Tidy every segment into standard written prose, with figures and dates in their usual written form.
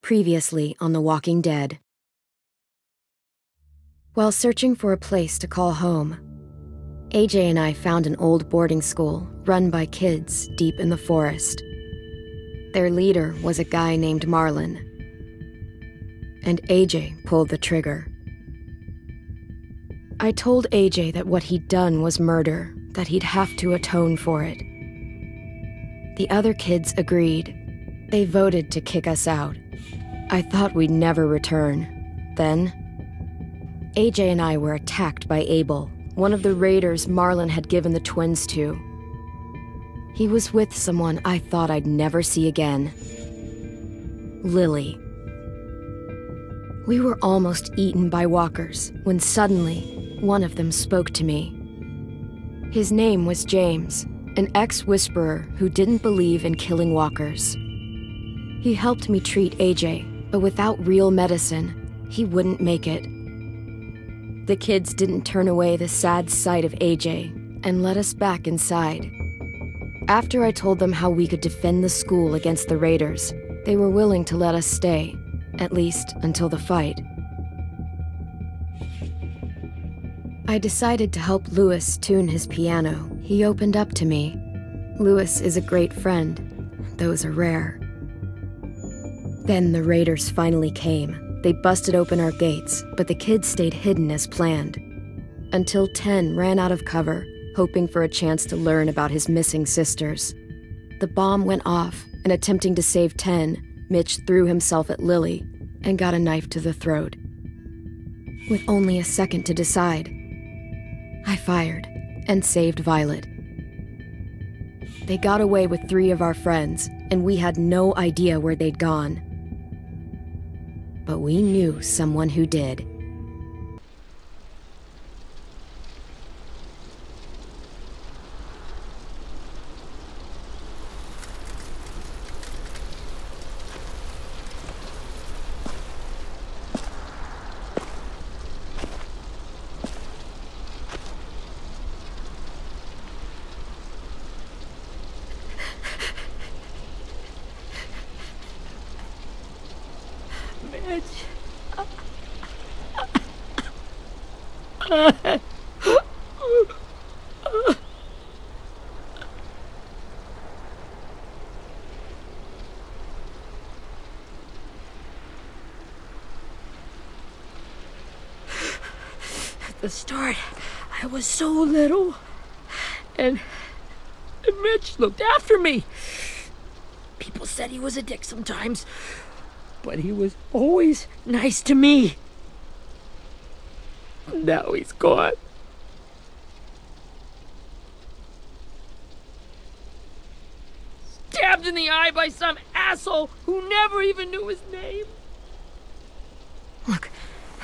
Previously on The Walking Dead. While searching for a place to call home, AJ and I found an old boarding school run by kids deep in the forest. Their leader was a guy named Marlon, and AJ pulled the trigger. I told AJ that what he'd done was murder, that he'd have to atone for it. The other kids agreed. They voted to kick us out. I thought we'd never return. Then, AJ and I were attacked by Abel, one of the raiders Marlon had given the twins to. He was with someone I thought I'd never see again. Lily. We were almost eaten by walkers when suddenly one of them spoke to me. His name was James, an ex-whisperer who didn't believe in killing walkers. He helped me treat AJ, but without real medicine, he wouldn't make it. The kids didn't turn away the sad sight of AJ and let us back inside. After I told them how we could defend the school against the raiders, they were willing to let us stay, at least until the fight. I decided to help Louis tune his piano. He opened up to me. Louis is a great friend. Those are rare. Then the raiders finally came. They busted open our gates, but the kids stayed hidden as planned. Until Ten ran out of cover, hoping for a chance to learn about his missing sisters. The bomb went off, and attempting to save Ten, Mitch threw himself at Lily and got a knife to the throat. With only a second to decide, I fired and saved Violet. They got away with 3 of our friends, and we had no idea where they'd gone. But we knew someone who did. At the start, I was so little, and Mitch looked after me. People said he was a dick sometimes, but he was always nice to me. Now he's gone. Stabbed in the eye by some asshole who never even knew his name. Look,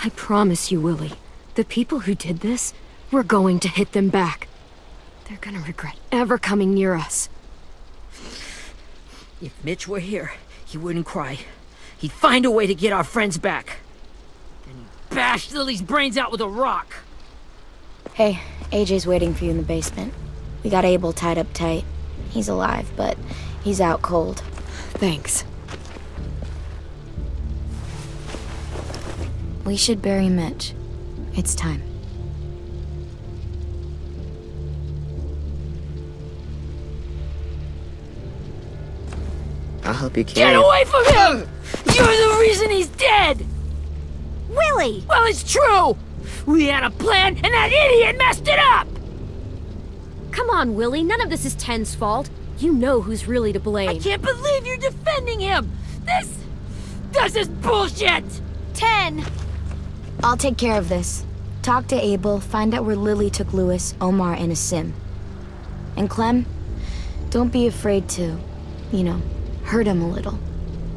I promise you, Willie, the people who did this, we're going to hit them back. They're gonna regret ever coming near us. If Mitch were here, he wouldn't cry. He'd find a way to get our friends back. Then he'd bash Lily's brains out with a rock. Hey, AJ's waiting for you in the basement. We got Abel tied up tight. He's alive, but he's out cold. Thanks. We should bury Mitch. It's time. I'll help you carry Get away from him! You're the reason he's dead! Willie! Well, it's true! We had a plan, and that idiot messed it up! Come on, Willie. None of this is Ten's fault. You know who's really to blame. I can't believe you're defending him! This is bullshit! 10! I'll take care of this. Talk to Abel, find out where Lily took Louis, Omar, and Asim. And Clem, don't be afraid to, hurt him a little.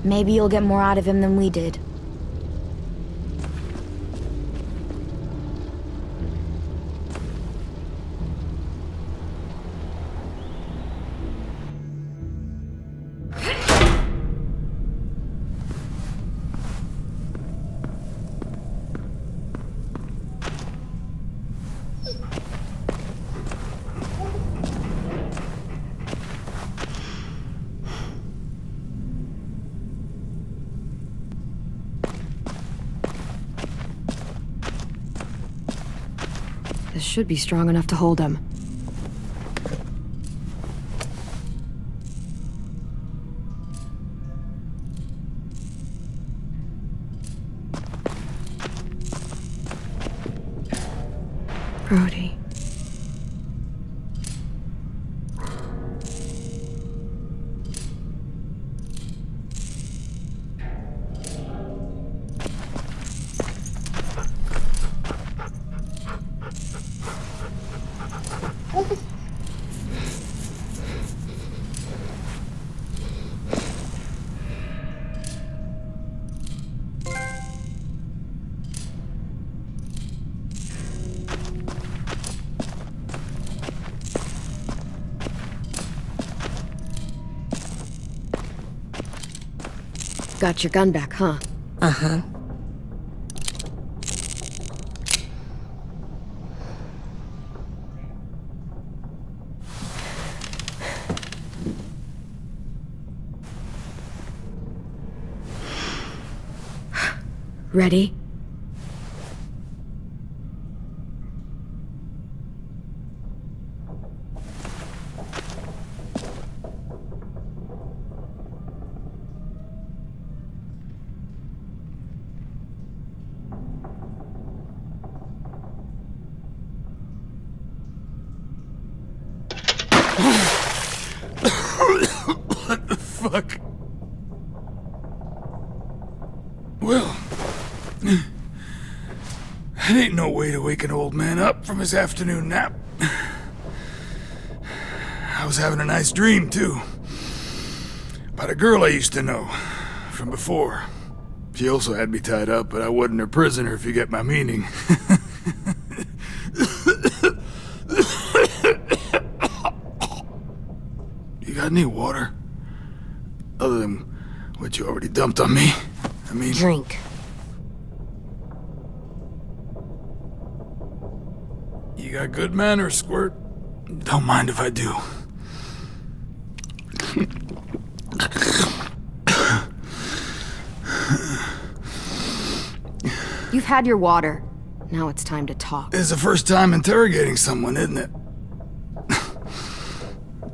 Maybe you'll get more out of him than we did. This should be strong enough to hold him. Brody. Got your gun back, huh? Uh-huh. Ready? What the fuck? Well, that ain't no way to wake an old man up from his afternoon nap. I was having a nice dream, too. About a girl I used to know from before. She also had me tied up, but I wasn't her prisoner, if you get my meaning. You got any water? Other than what you already dumped on me? I mean... Drink. You got good manners, Squirt. Don't mind if I do. You've had your water. Now it's time to talk. It's the first time interrogating someone, isn't it?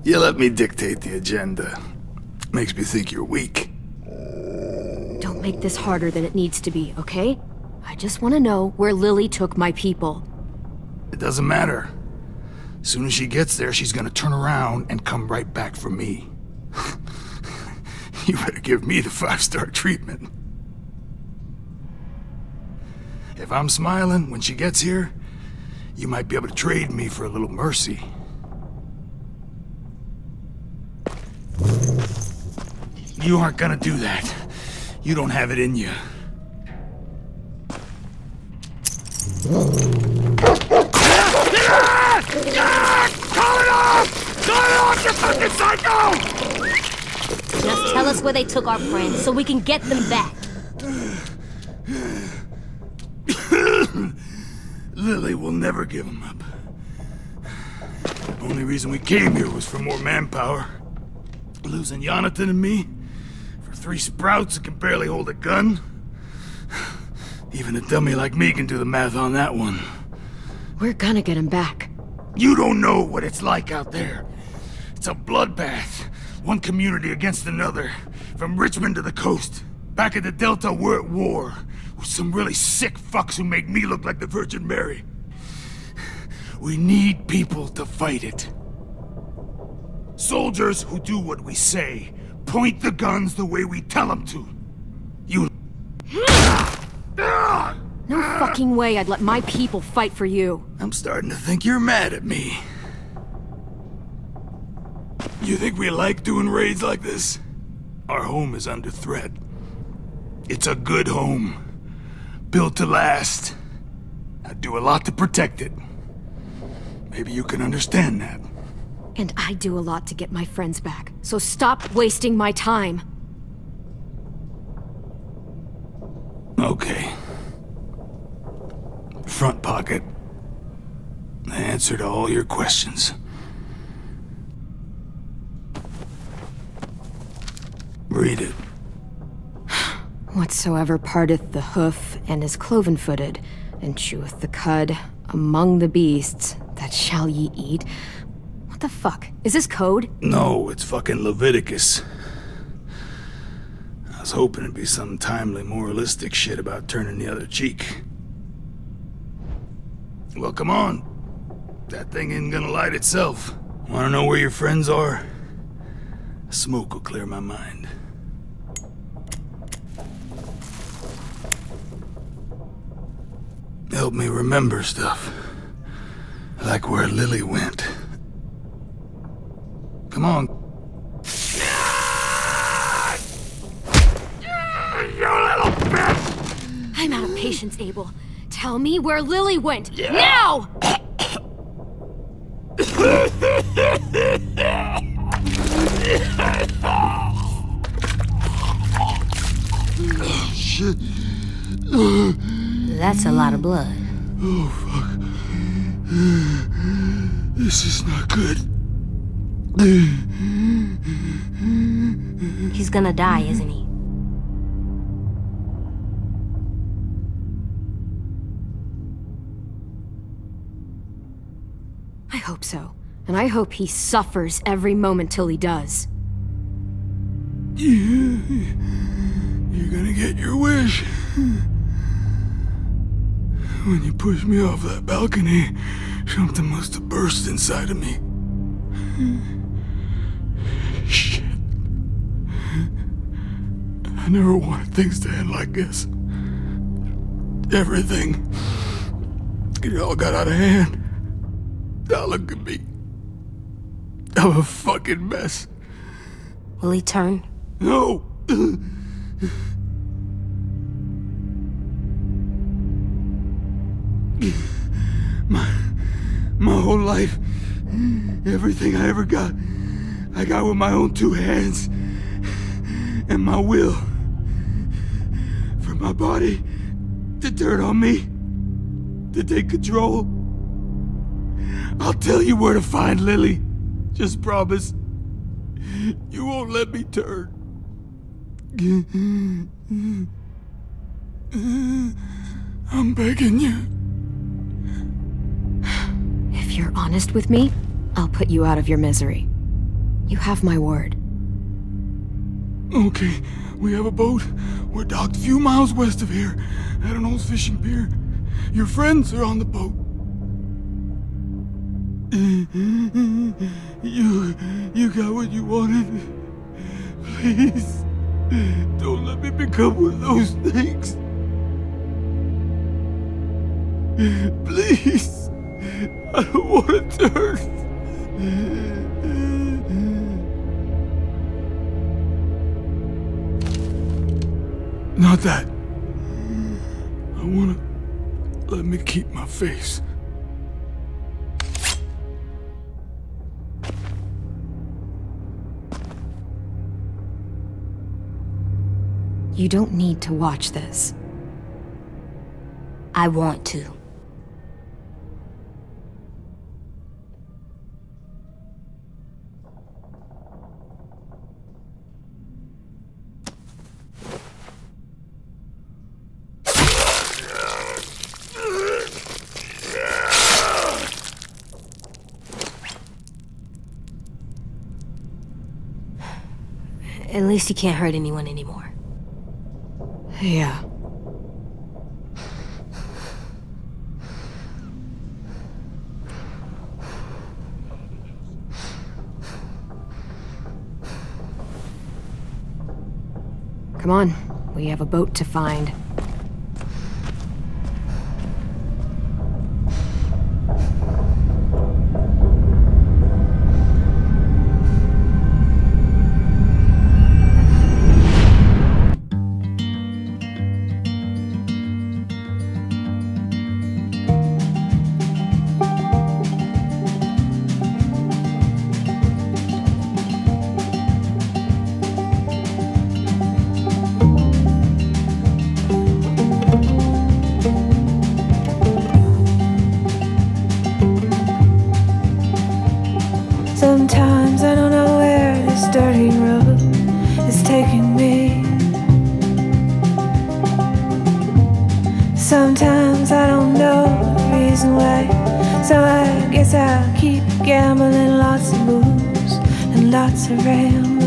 You let me dictate the agenda. Makes me think you're weak. Don't make this harder than it needs to be, okay? I just want to know where Lily took my people. It doesn't matter. As soon as she gets there, she's gonna turn around and come right back for me. You better give me the 5-star treatment. If I'm smiling when she gets here, you might be able to trade me for a little mercy. You aren't gonna do that. You don't have it in you. Call it off! Call it off, you fucking psycho! Just tell us where they took our friends so we can get them back. Lily will never give them up. Only reason we came here was for more manpower. Losing Jonathan and me for 3 sprouts that can barely hold a gun. Even a dummy like me can do the math on that one. We're gonna get him back. You don't know what it's like out there. It's a bloodbath. One community against another. From Richmond to the coast. Back at the Delta, we're at war. With some really sick fucks who make me look like the Virgin Mary. We need people to fight it. Soldiers who do what we say. Point the guns the way we tell them to. You... No fucking way I'd let my people fight for you. I'm starting to think you're mad at me. You think we like doing raids like this? Our home is under threat. It's a good home. Built to last. I'd do a lot to protect it. Maybe you can understand that. And I do a lot to get my friends back. So stop wasting my time. Okay. Front pocket. The answer to all your questions. Read it. Whatsoever parteth the hoof and is cloven-footed, and cheweth the cud, Among the beasts that shall ye eat. What the fuck? Is this code? No, it's fucking Leviticus. I was hoping it'd be some timely, moralistic shit about turning the other cheek. Well, come on. That thing isn't gonna light itself. Wanna know where your friends are? Smoke will clear my mind. Help me remember stuff. Like where Lily went. Come on. You little bitch! I'm out of patience, Abel. Tell me where Lily went. Now! Shit. That's a lot of blood. Oh, fuck. This is not good. He's gonna die, isn't he? I hope so. And I hope he suffers every moment till he does. You're gonna get your wish. When you pushed me off that balcony, something must have burst inside of me. Shit. I never wanted things to end like this. Everything. It all got out of hand. Now look at me. I'm a fucking mess. Will he turn? No! My whole life, everything I ever got, I got with my own two hands and my will. For my body to turn on me, to take control. I'll tell you where to find Lily. Just promise. You won't let me turn. I'm begging you. If you're honest with me, I'll put you out of your misery. You have my word. Okay, we have a boat. We're docked a few miles west of here, at an old fishing pier. Your friends are on the boat. You got what you wanted. Please, don't let me become one of those things. Please, I don't want to turn. Not that. I wanna let me keep my face. You don't need to watch this. I want to. At least he can't hurt anyone anymore. Yeah. Come on, we have a boat to find. Sometimes I don't know where this dirty road is taking me. Sometimes I don't know the reason decent way. So I guess I'll keep gambling, lots of moves and lots of rambling.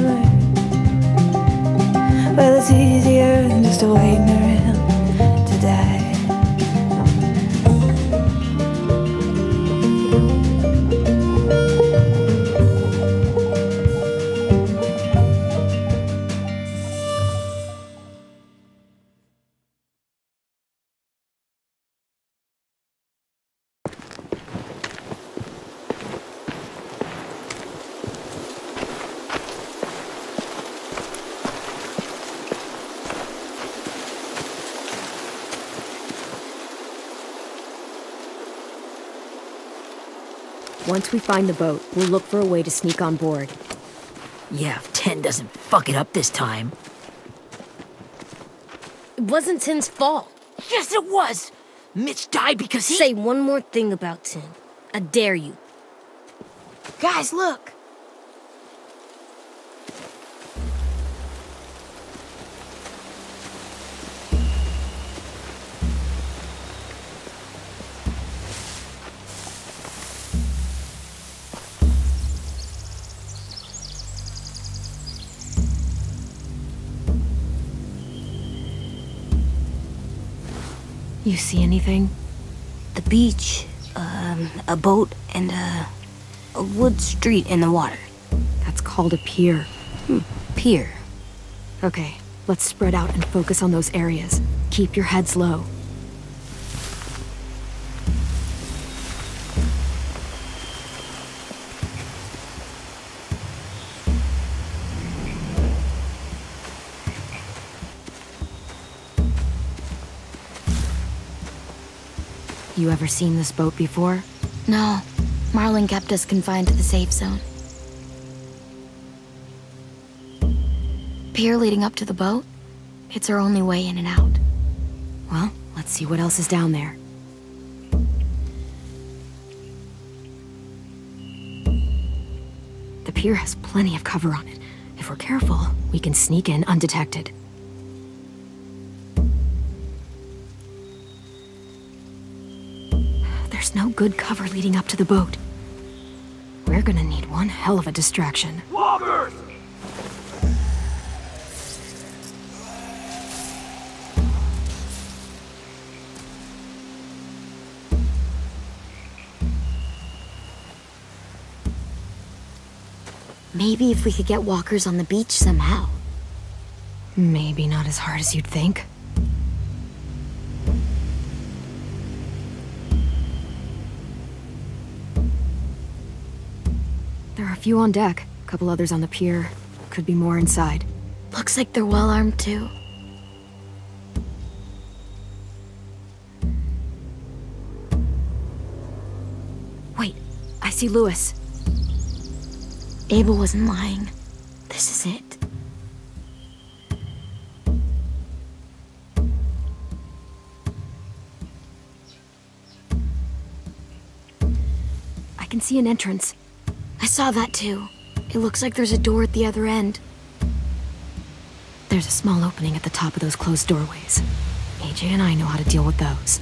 Well, it's easier than just waiting around to die. Once we find the boat, we'll look for a way to sneak on board. Yeah, if Ten doesn't fuck it up this time. It wasn't Tin's fault. Yes, it was! Mitch died because he— Say one more thing about Tin. I dare you. Guys, look! You see anything? The beach, a boat, and a wood street in the water. That's called a pier. Pier. Okay, let's spread out and focus on those areas. Keep your heads low. You ever seen this boat before? No, Marlin kept us confined to the safe zone. Pier leading up to the boat? It's our only way in and out. Well, let's see what else is down there. The pier has plenty of cover on it. If we're careful, we can sneak in undetected. There's no good cover leading up to the boat. We're gonna need one hell of a distraction. Walkers! Maybe if we could get walkers on the beach somehow. Maybe not as hard as you'd think. There are a few on deck, a couple others on the pier. Could be more inside. Looks like they're well armed too. Wait, I see Lewis. Abel wasn't lying. This is it. I can see an entrance. I saw that too. It looks like there's a door at the other end. There's a small opening at the top of those closed doorways. AJ and I know how to deal with those.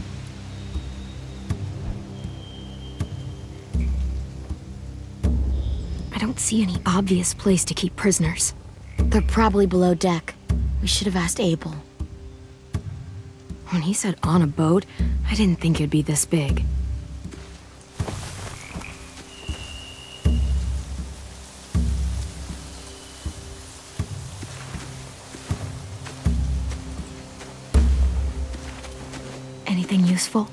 I don't see any obvious place to keep prisoners. They're probably below deck. We should have asked Abel. When he said on a boat, I didn't think it'd be this big. Anything useful?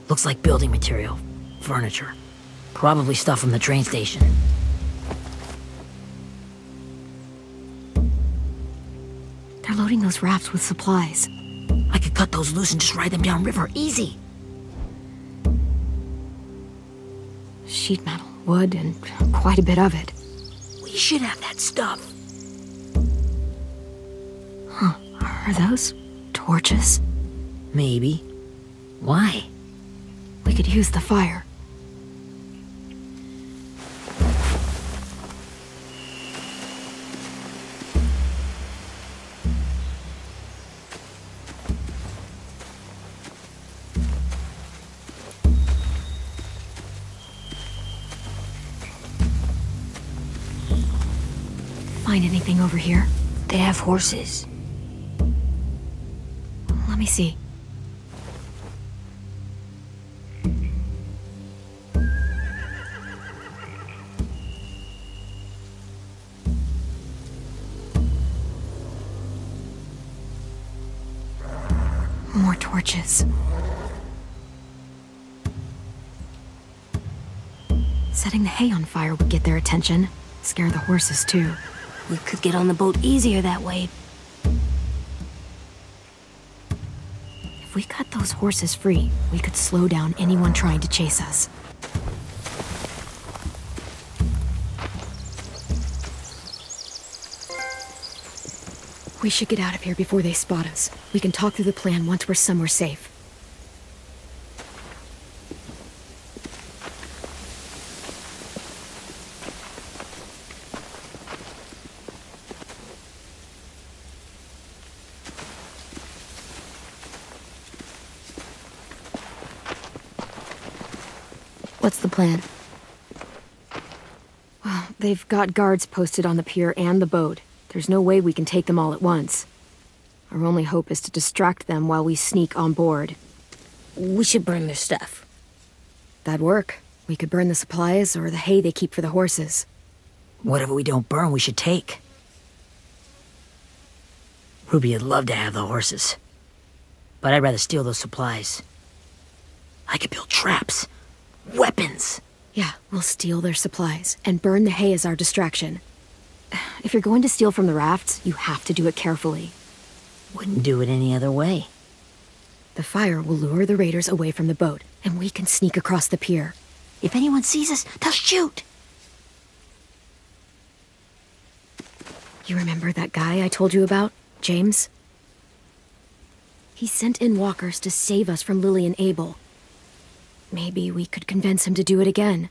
Looks like building material. Furniture. Probably stuff from the train station. They're loading those rafts with supplies. I could cut those loose and just ride them downriver. Easy. Sheet metal, wood, and quite a bit of it. We should have that stuff. Huh. Are those torches? Maybe. Why? We could use the fire. find anything over here. They have horses. Let me see. More torches. Setting the hay on fire would get their attention. Scare the horses, too. We could get on the boat easier that way. If we cut those horses free, we could slow down anyone trying to chase us. We should get out of here before they spot us. We can talk through the plan once we're somewhere safe. What's the plan? Well, they've got guards posted on the pier and the boat. There's no way we can take them all at once. Our only hope is to distract them while we sneak on board. We should burn their stuff. That'd work. We could burn the supplies or the hay they keep for the horses. Whatever we don't burn, we should take. Ruby would love to have the horses. But I'd rather steal those supplies. I could build traps. Weapons! Yeah, we'll steal their supplies and burn the hay as our distraction. If you're going to steal from the rafts, you have to do it carefully. Wouldn't do it any other way. The fire will lure the raiders away from the boat, and we can sneak across the pier. If anyone sees us, they'll shoot! You remember that guy I told you about? James? He sent in walkers to save us from Lily and Abel. Maybe we could convince him to do it again.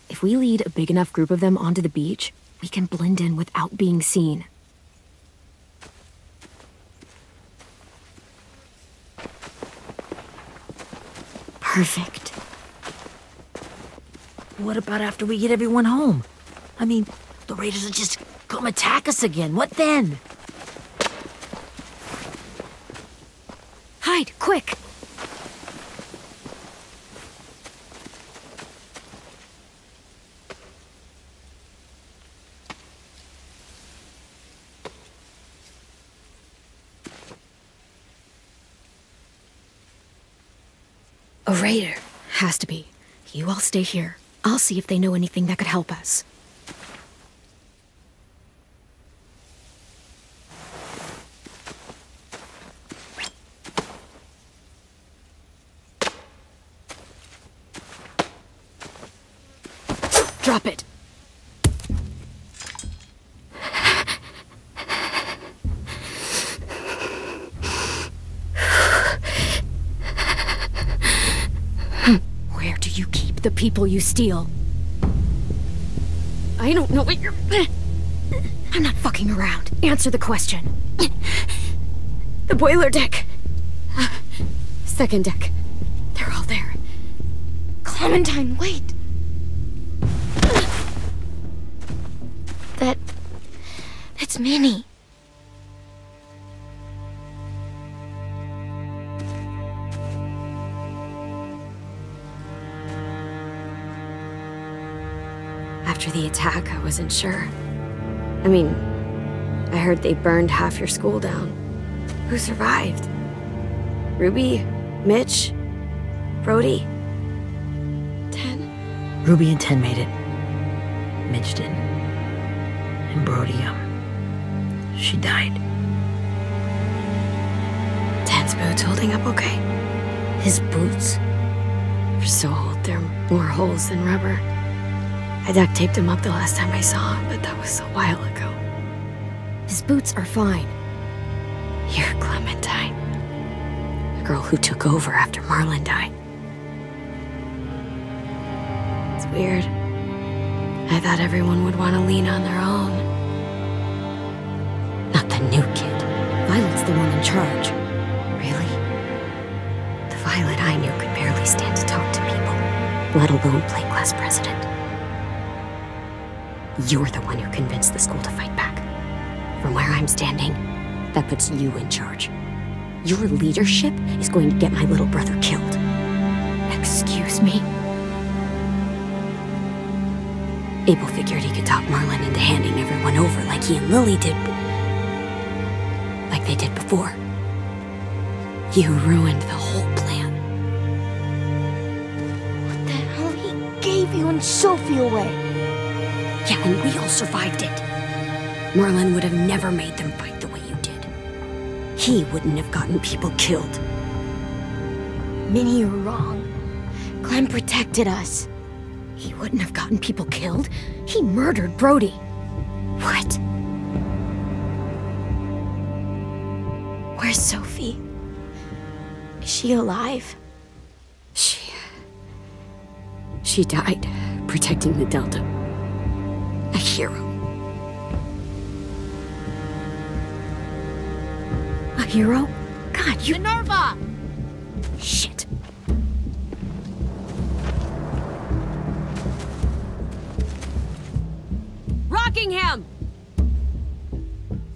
If we lead a big enough group of them onto the beach, we can blend in without being seen. Perfect. What about after we get everyone home? I mean, the raiders will just come attack us again. What then? Hide, quick! A raider. Has to be. You all stay here. I'll see if they know anything that could help us. Drop it. Where do you keep the people you steal? I don't know what you're... I'm not fucking around. Answer the question. The boiler deck. Second deck. They're all there. Clementine, wait! That's Minnie. After the attack, I wasn't sure. I mean, I heard they burned half your school down. Who survived? Ruby? Mitch? Brody? Ten? Ruby and Ten made it. Mitch didn't. And Brody, she died. Ten's boots holding up okay? His boots? They're so old, they're more holes than rubber. I duct taped him up the last time I saw him, but that was a while ago. His boots are fine. You're Clementine. The girl who took over after Marlon died. It's weird. I thought everyone would want to lean on their own. Not the new kid. Violet's the one in charge. Really? The Violet I knew could barely stand to talk to people, let alone play class president. You're the one who convinced the school to fight back. From where I'm standing, that puts you in charge. Your leadership is going to get my little brother killed. Excuse me? Abel figured he could talk Marlon into handing everyone over like he and Lily did. Like they did before. You ruined the whole plan. What the hell? He gave you and Sophie away. Yeah, and we all survived it. Marlon would have never made them fight the way you did. He wouldn't have gotten people killed. Minnie, you're wrong. Clem protected us. He wouldn't have gotten people killed. He murdered Brody. What? Where's Sophie? Is she alive? She died protecting the Delta. A hero. A hero? God, you... Minerva! Shit. Rockingham!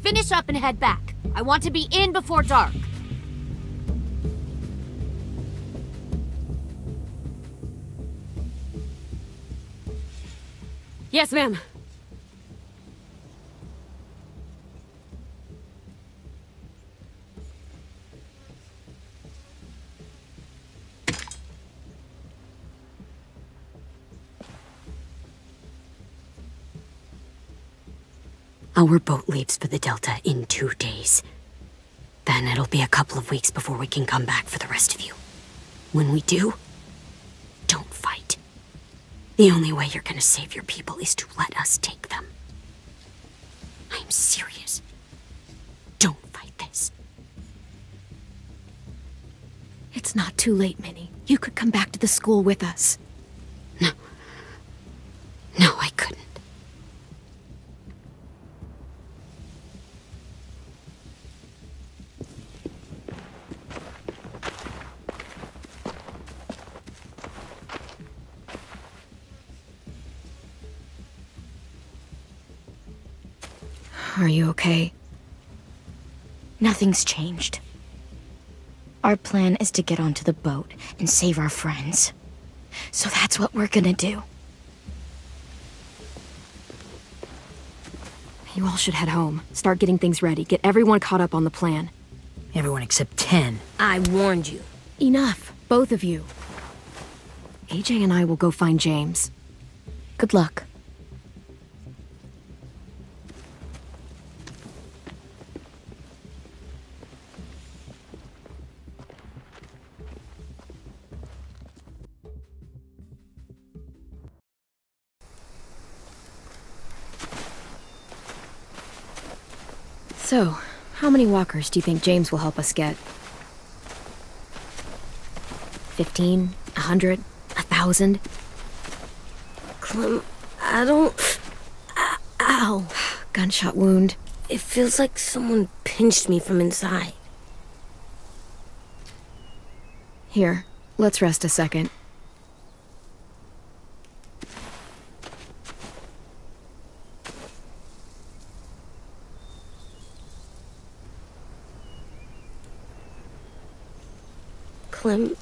Finish up and head back. I want to be in before dark. Yes, ma'am. Our boat leaves for the Delta in 2 days. Then it'll be a couple of weeks before we can come back for the rest of you. When we do, don't fight. The only way you're gonna save your people is to let us take them. I'm serious. Don't fight this. It's not too late, Minnie. You could come back to the school with us. No. No, I couldn't. Are you okay? Nothing's changed. Our plan is to get onto the boat and save our friends. So that's what we're gonna do. You all should head home. Start getting things ready. Get everyone caught up on the plan. Everyone except 10. I warned you. Enough, both of you. AJ and I will go find James. Good luck. So, how many walkers do you think James will help us get? 15? 100? 1,000? Clem, I don't... Ow. Gunshot wound. It feels like someone pinched me from inside. Here, let's rest a second. Clem,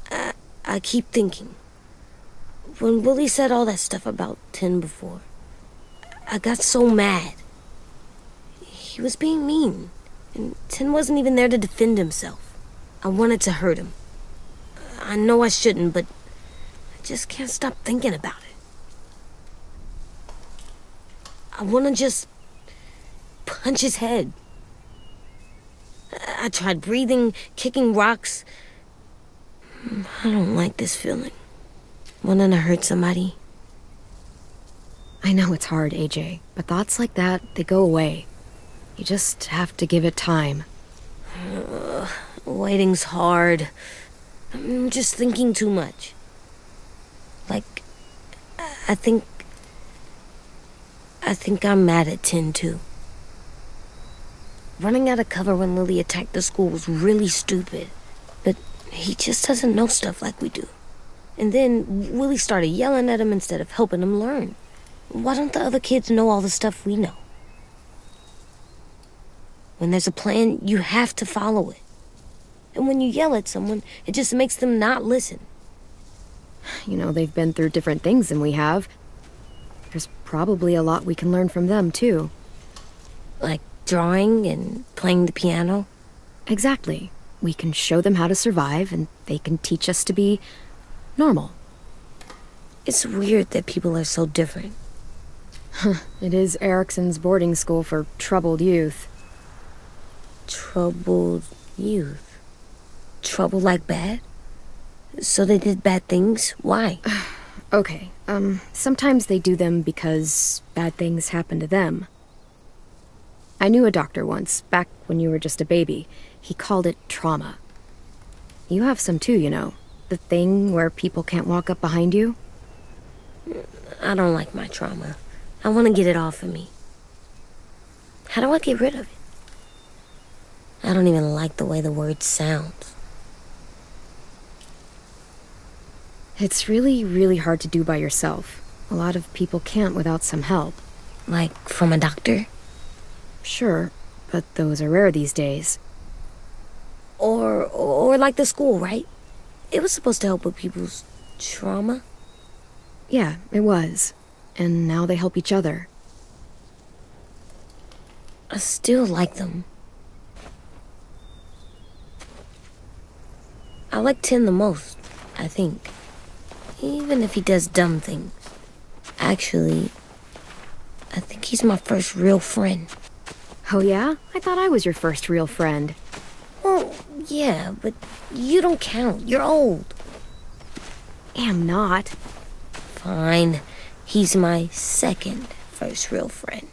I keep thinking. When Willie said all that stuff about 10 before, I got so mad. He was being mean, and 10 wasn't even there to defend himself. I wanted to hurt him. I know I shouldn't, but I just can't stop thinking about it. I want to just punch his head. I tried breathing, kicking rocks. I don't like this feeling. Wanting to hurt somebody. I know it's hard, AJ, but thoughts like that, they go away. You just have to give it time. Waiting's hard. I'm just thinking too much. Like, I think I'm mad at 10 too. Running out of cover when Lily attacked the school was really stupid. But he just doesn't know stuff like we do. And then Willie started yelling at him instead of helping him learn. Why don't the other kids know all the stuff we know? When there's a plan, you have to follow it. And when you yell at someone, it just makes them not listen. You know, they've been through different things than we have. There's probably a lot we can learn from them, too. Like drawing and playing the piano? Exactly. We can show them how to survive, and they can teach us to be normal. It's weird that people are so different. It is Erickson's boarding school for troubled youth. Troubled youth? Trouble like bad? So they did bad things? Why? Okay, sometimes they do them because bad things happen to them. I knew a doctor once, back when you were just a baby. He called it trauma. You have some too, you know. The thing where people can't walk up behind you. I don't like my trauma. I want to get it off of me. How do I get rid of it? I don't even like the way the word sounds. It's really, really hard to do by yourself. A lot of people can't without some help. Like from a doctor? Sure, but those are rare these days. Or like the school, right? It was supposed to help with people's trauma. Yeah, it was. And now they help each other. I still like them. I like Tin the most, I think. Even if he does dumb things. Actually, I think he's my first real friend. Oh yeah? I thought I was your first real friend. Well, yeah, but you don't count. You're old. Am not. Fine. He's my second first real friend.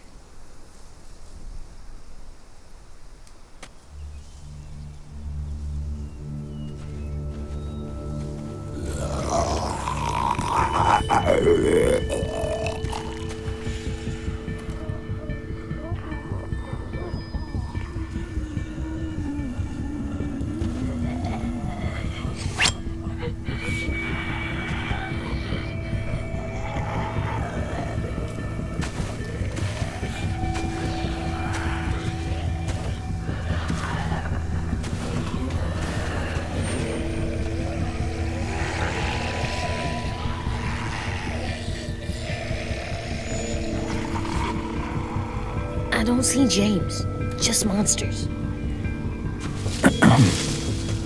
I don't see James, just monsters.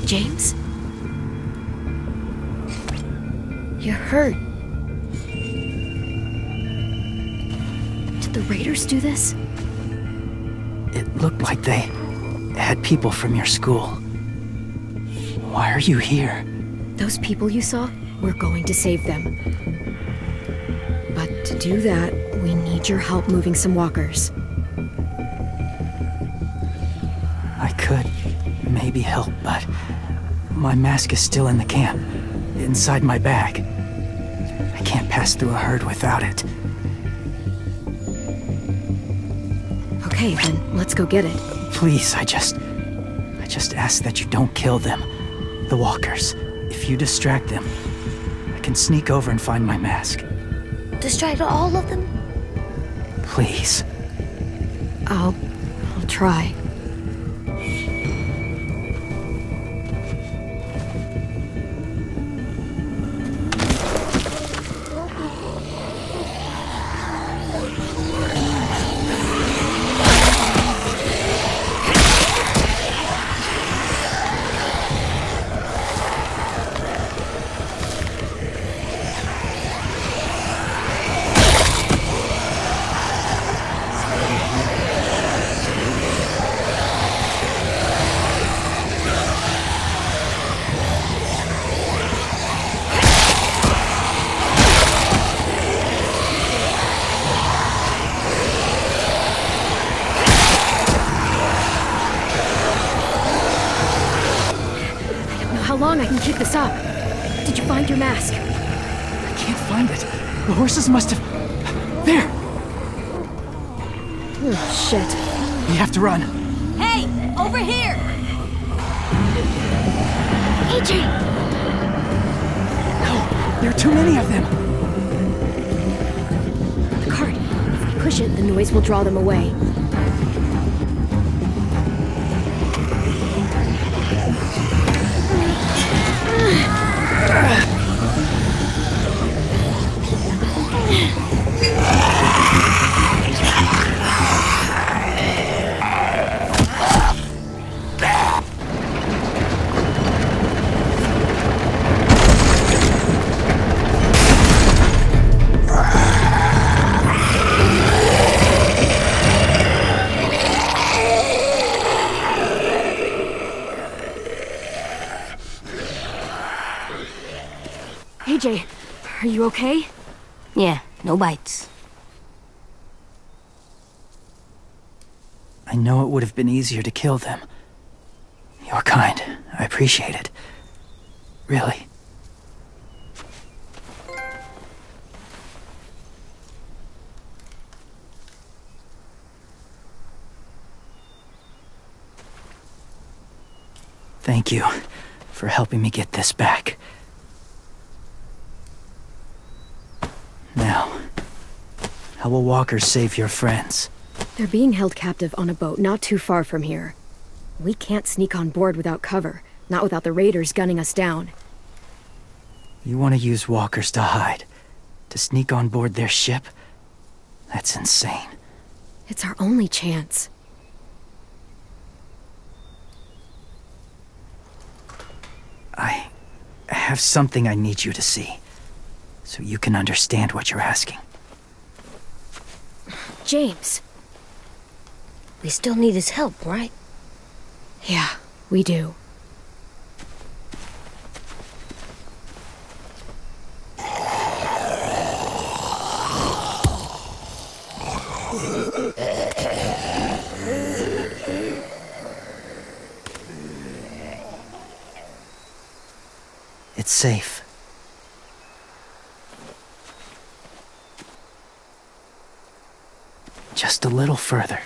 James? You're hurt. Did the raiders do this? It looked like they had people from your school. Why are you here? Those people you saw? We're going to save them. But to do that, we need your help moving some walkers. I could maybe help, but my mask is still in the camp, inside my bag. I can't pass through a herd without it. Okay, then let's go get it. Please, I just ask that you don't kill them. The walkers. If you distract them, I can sneak over and find my mask. Distract all of them? Please. I'll try. How long I can keep this up? Did you find your mask? I can't find it. The horses must have... There! Oh, shit. We have to run. Hey! Over here! AJ! No! There are too many of them! The car push it, the noise will draw them away. AJ, are you okay? Yeah, no bites. I know it would have been easier to kill them. You're kind. I appreciate it. Really. Thank you for helping me get this back. Now, how will walkers save your friends? They're being held captive on a boat not too far from here. We can't sneak on board without cover, not without the raiders gunning us down. You want to use walkers to hide? To sneak on board their ship? That's insane. It's our only chance. I have something I need you to see, so you can understand what you're asking. James. We still need his help, right? Yeah, we do. It's safe. Just a little further.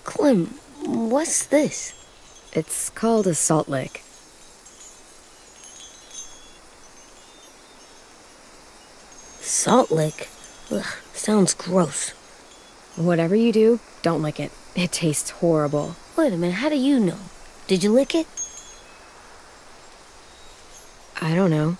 Clem, what's this? It's called a salt lick. Salt lick? Ugh, sounds gross. Whatever you do, don't lick it. It tastes horrible. Wait a minute, how do you know? Did you lick it? I don't know.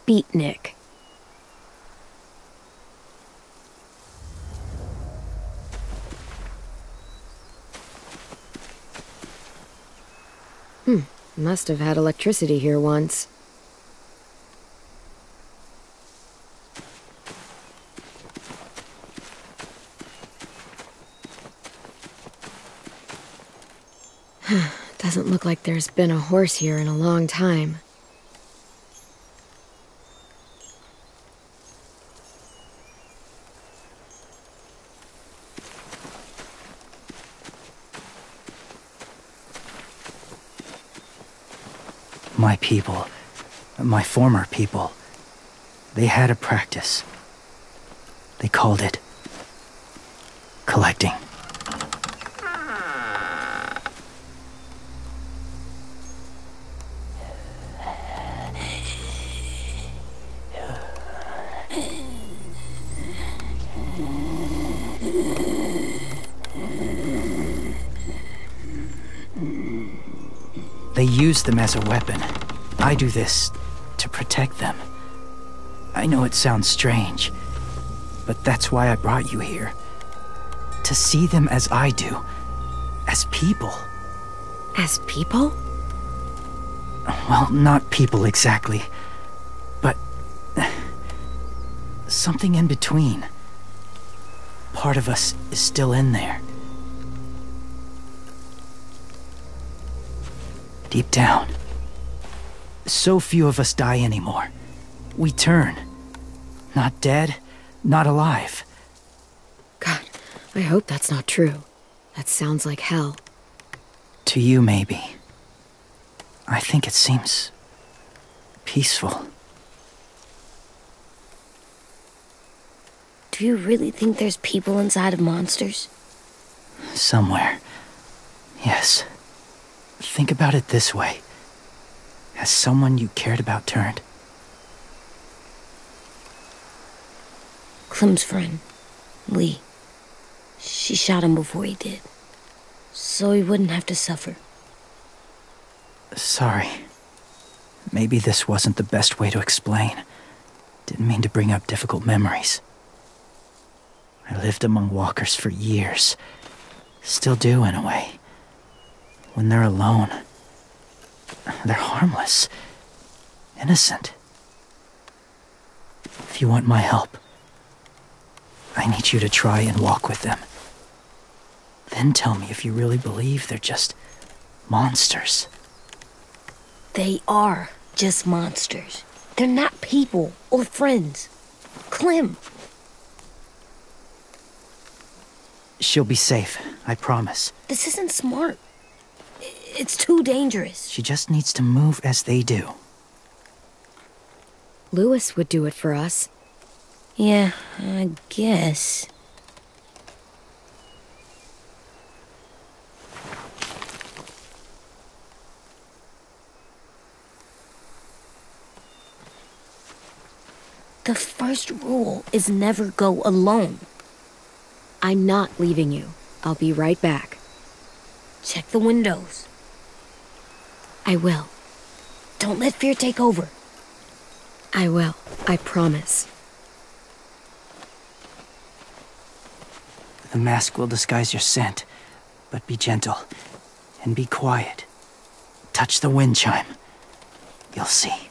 Beatnik. Must have had electricity here once. Doesn't look like there's been a horse here in a long time. My people, my former people, they had a practice. They called it collecting. They use them as a weapon. I do this to protect them. I know it sounds strange, but that's why I brought you here. To see them as I do. As people. As people? Well, not people exactly, but something in between. Part of us is still in there. Deep down. So few of us die anymore. We turn. Not dead, not alive. God, I hope that's not true. That sounds like hell. To you, maybe. I think it seems peaceful. Do you really think there's people inside of monsters? Somewhere. Yes. Think about it this way. Has someone you cared about turned? Clem's friend, Lee. She shot him before he did. So he wouldn't have to suffer. Sorry. Maybe this wasn't the best way to explain. Didn't mean to bring up difficult memories. I lived among walkers for years. Still do, in a way. When they're alone, they're harmless. Innocent. If you want my help, I need you to try and walk with them. Then tell me if you really believe they're just monsters. They are just monsters. They're not people or friends. Clem. She'll be safe, I promise. This isn't smart. It's too dangerous. She just needs to move as they do. Louis would do it for us. Yeah, I guess. The first rule is never go alone. I'm not leaving you. I'll be right back. Check the windows. I will. Don't let fear take over. I will. I promise. The mask will disguise your scent, but be gentle and be quiet. Touch the wind chime. You'll see.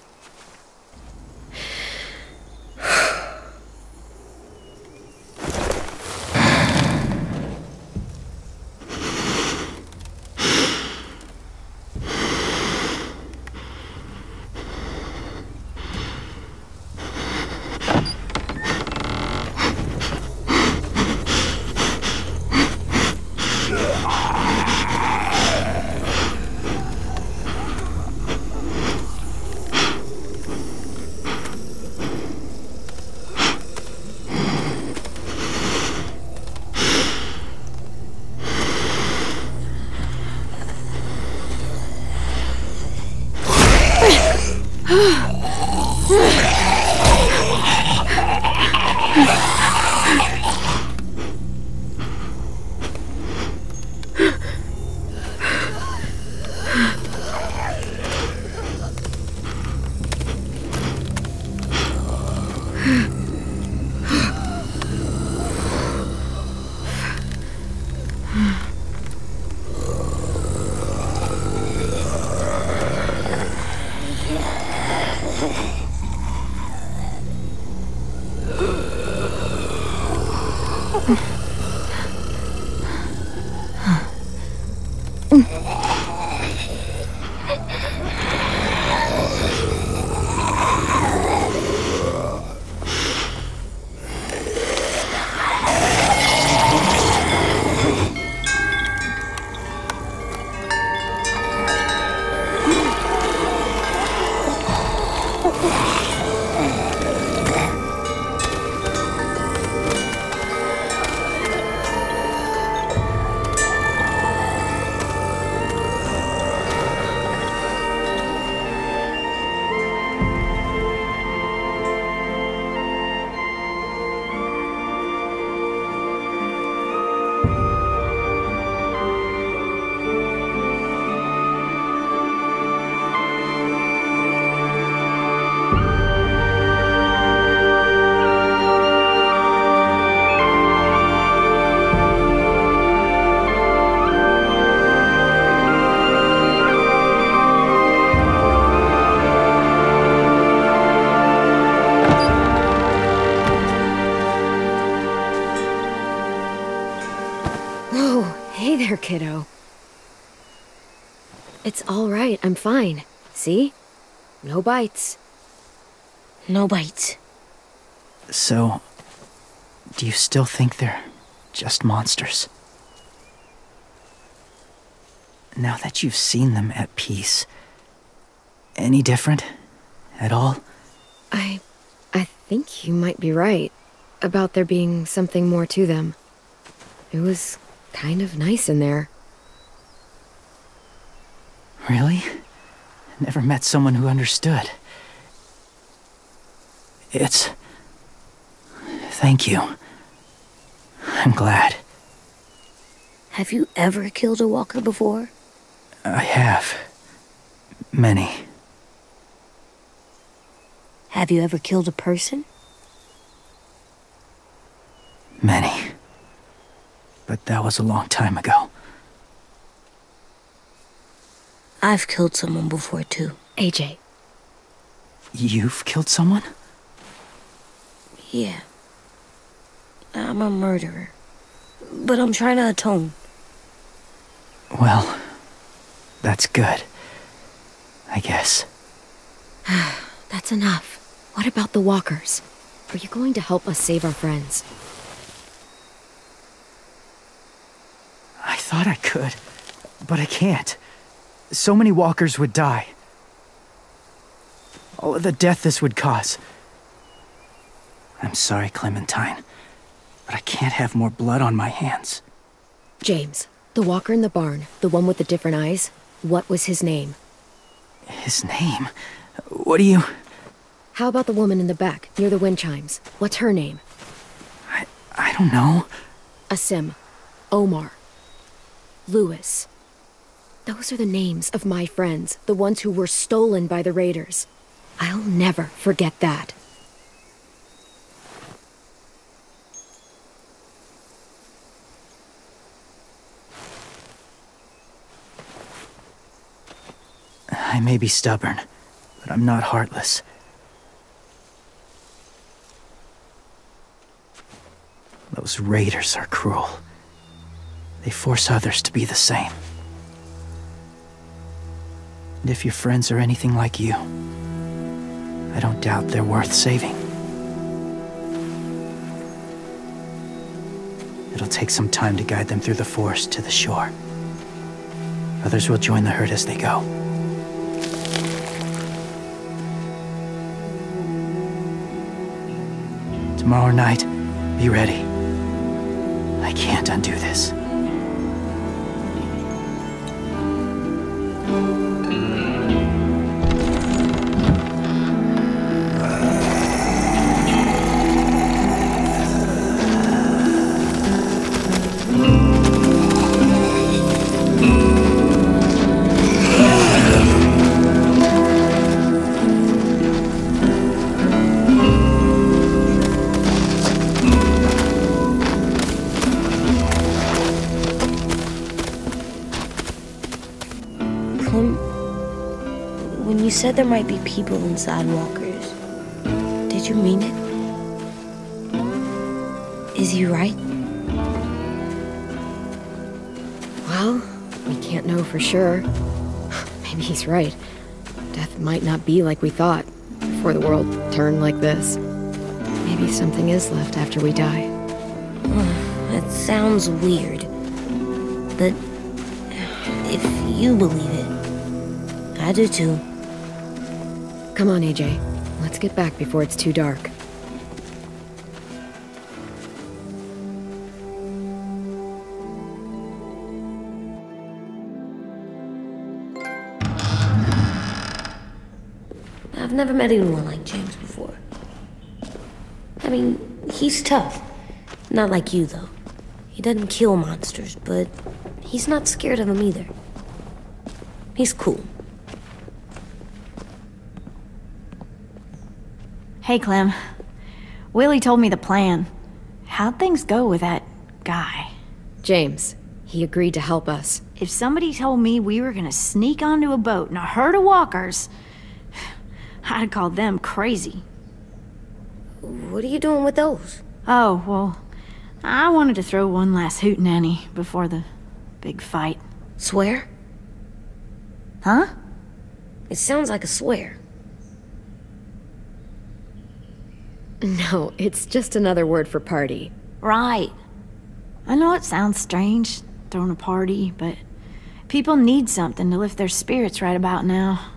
It's all right. I'm fine. See? No bites. No bites. So, do you still think they're just monsters? Now that you've seen them at peace, any different at all? I think you might be right about there being something more to them. It was kind of nice in there. Really? Never met someone who understood. Thank you. I'm glad. Have you ever killed a walker before? I have. Many. Have you ever killed a person? Many. But that was a long time ago. I've killed someone before, too. AJ. You've killed someone? Yeah. I'm a murderer. But I'm trying to atone. Well, that's good. I guess. That's enough. What about the walkers? Are you going to help us save our friends? I thought I could, but I can't. So many walkers would die. All of the death this would cause. I'm sorry, Clementine, but I can't have more blood on my hands. James, the walker in the barn, the one with the different eyes, what was his name? His name? What do you... How about the woman in the back, near the wind chimes? What's her name? I don't know. Asim. Omar. Lewis. Those are the names of my friends, the ones who were stolen by the raiders. I'll never forget that. I may be stubborn, but I'm not heartless. Those raiders are cruel. They force others to be the same. And if your friends are anything like you, I don't doubt they're worth saving. It'll take some time to guide them through the forest to the shore. Others will join the herd as they go. Tomorrow night, be ready. I can't undo this. When you said there might be people inside walkers, did you mean it? Is he right? Well, we can't know for sure. Maybe he's right. Death might not be like we thought, before the world turned like this. Maybe something is left after we die. That sounds weird. But if you believe it, I do too. Come on, AJ. Let's get back before it's too dark. I've never met anyone like James before. I mean, he's tough. Not like you, though. He doesn't kill monsters, but he's not scared of them either. He's cool. Hey, Clem. Willie told me the plan. How'd things go with that guy? James, he agreed to help us. If somebody told me we were gonna sneak onto a boat in a herd of walkers, I'd call them crazy. What are you doing with those? Oh, well, I wanted to throw one last hootenanny before the big fight. Swear? Huh? It sounds like a swear. No, it's just another word for party. Right. I know it sounds strange, throwing a party, but people need something to lift their spirits right about now.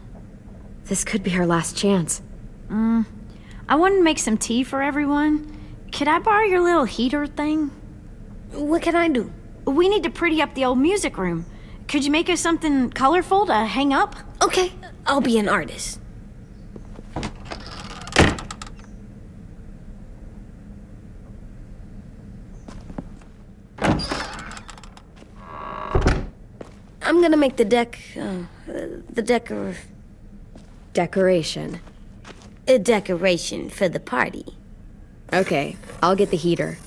This could be our last chance. I wanted to make some tea for everyone. Could I borrow your little heater thing? What can I do? We need to pretty up the old music room. Could you make us something colorful to hang up? Okay, I'll be an artist. I'm gonna make the Decoration. a decoration for the party. Okay, I'll get the heater.